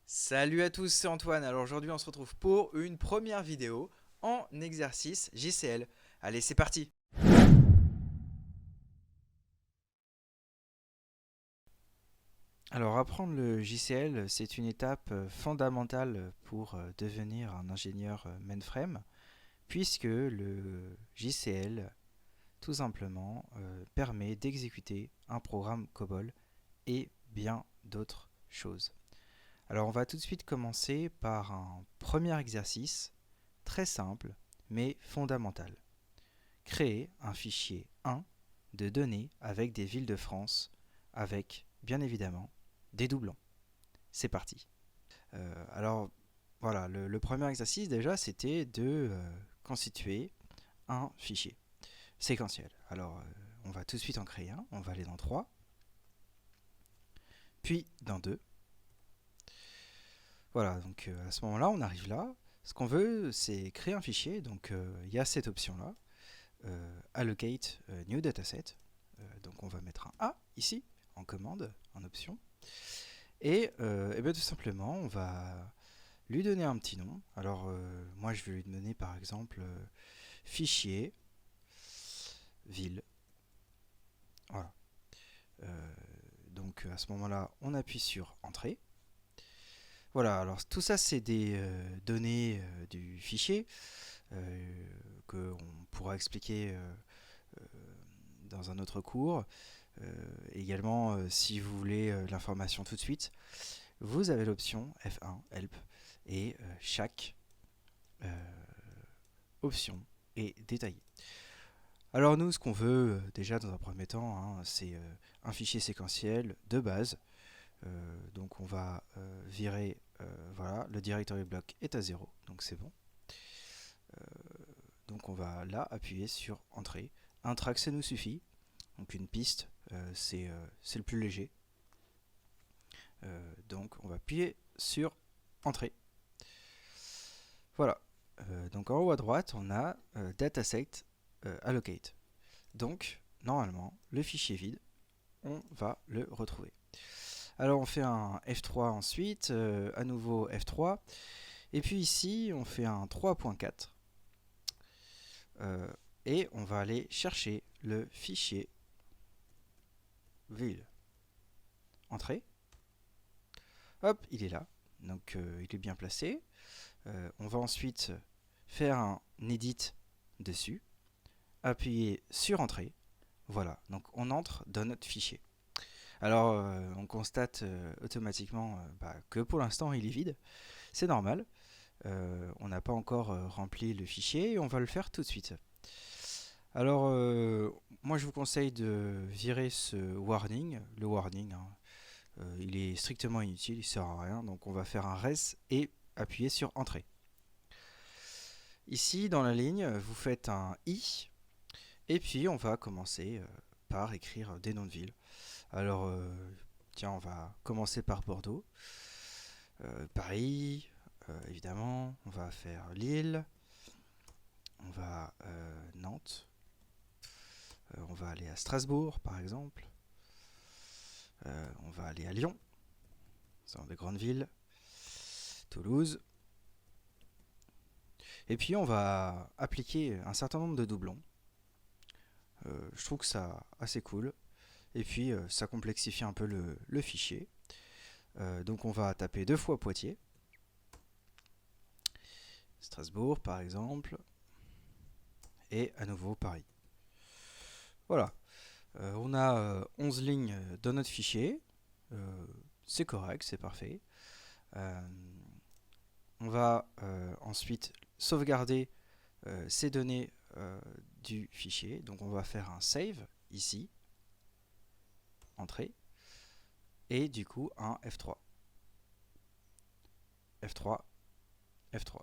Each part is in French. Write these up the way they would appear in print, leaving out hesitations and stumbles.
Salut à tous, c'est Antoine. Alors aujourd'hui on se retrouve pour une première vidéo en exercice JCL. Allez, c'est parti. Alors apprendre le JCL, c'est une étape fondamentale pour devenir un ingénieur mainframe, puisque le JCL, tout simplement, permet d'exécuter un programme COBOL et bien d'autres choses. Alors on va tout de suite commencer par un premier exercice très simple mais fondamental. Créer un fichier 1 de données avec des villes de France avec bien évidemment des doublons. C'est parti. Alors voilà, le premier exercice déjà c'était de constituer un fichier séquentiel. Alors on va tout de suite en créer un, on va aller dans 3, puis dans 2. Voilà, donc à ce moment-là, on arrive là. Ce qu'on veut, c'est créer un fichier. Donc il y a cette option-là, allocate new dataset. Donc on va mettre un A ici, en commande, en option. Et bien tout simplement, on va lui donner un petit nom. Alors moi, je vais lui donner par exemple fichier ville. Voilà. Donc à ce moment-là, on appuie sur entrée. Voilà, alors tout ça c'est des données du fichier qu'on pourra expliquer dans un autre cours. Également, si vous voulez l'information tout de suite, vous avez l'option F1 Help et chaque option est détaillée. Alors nous, ce qu'on veut déjà dans un premier temps, hein, c'est un fichier séquentiel de base. Donc on va virer, voilà, le directory block est à 0, donc c'est bon. Donc on va là appuyer sur entrée. Un track ça nous suffit, donc une piste c'est le plus léger. Donc on va appuyer sur entrée. Voilà, donc en haut à droite on a dataset allocate. Donc normalement le fichier vide, on va le retrouver. Alors on fait un F3 ensuite, à nouveau F3, et puis ici on fait un 3.4, et on va aller chercher le fichier ville. Entrée. Hop, il est là, donc il est bien placé. On va ensuite faire un edit dessus, appuyer sur entrée. Voilà, donc on entre dans notre fichier. Alors on constate automatiquement que pour l'instant il est vide. C'est normal, on n'a pas encore rempli le fichier et on va le faire tout de suite. Alors moi je vous conseille de virer ce warning, le warning, hein. Il est strictement inutile, il sert à rien, donc on va faire un res et appuyer sur entrée. Ici dans la ligne vous faites un i et puis on va commencer par écrire des noms de villes. Alors tiens, on va commencer par Bordeaux, Paris, évidemment, on va faire Lille, on va Nantes, on va aller à Strasbourg par exemple, on va aller à Lyon, c'est dans des grandes villes, Toulouse, et puis on va appliquer un certain nombre de doublons. Je trouve que ça assez cool, et puis ça complexifie un peu le fichier. Donc on va taper 2 fois Poitiers, Strasbourg par exemple, et à nouveau Paris. Voilà, on a 11 lignes dans notre fichier, c'est correct, c'est parfait. On va ensuite sauvegarder ces données du fichier, donc on va faire un save ici, entrée, et du coup un F3. F3, F3.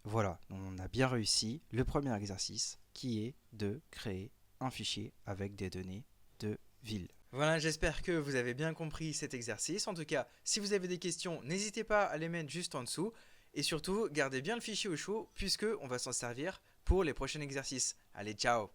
Voilà, on a bien réussi le premier exercice qui est de créer un fichier avec des données de ville. Voilà, j'espère que vous avez bien compris cet exercice. En tout cas, si vous avez des questions, n'hésitez pas à les mettre juste en dessous. Et surtout, gardez bien le fichier au chaud puisque on va s'en servir pour les prochains exercices. Allez, ciao!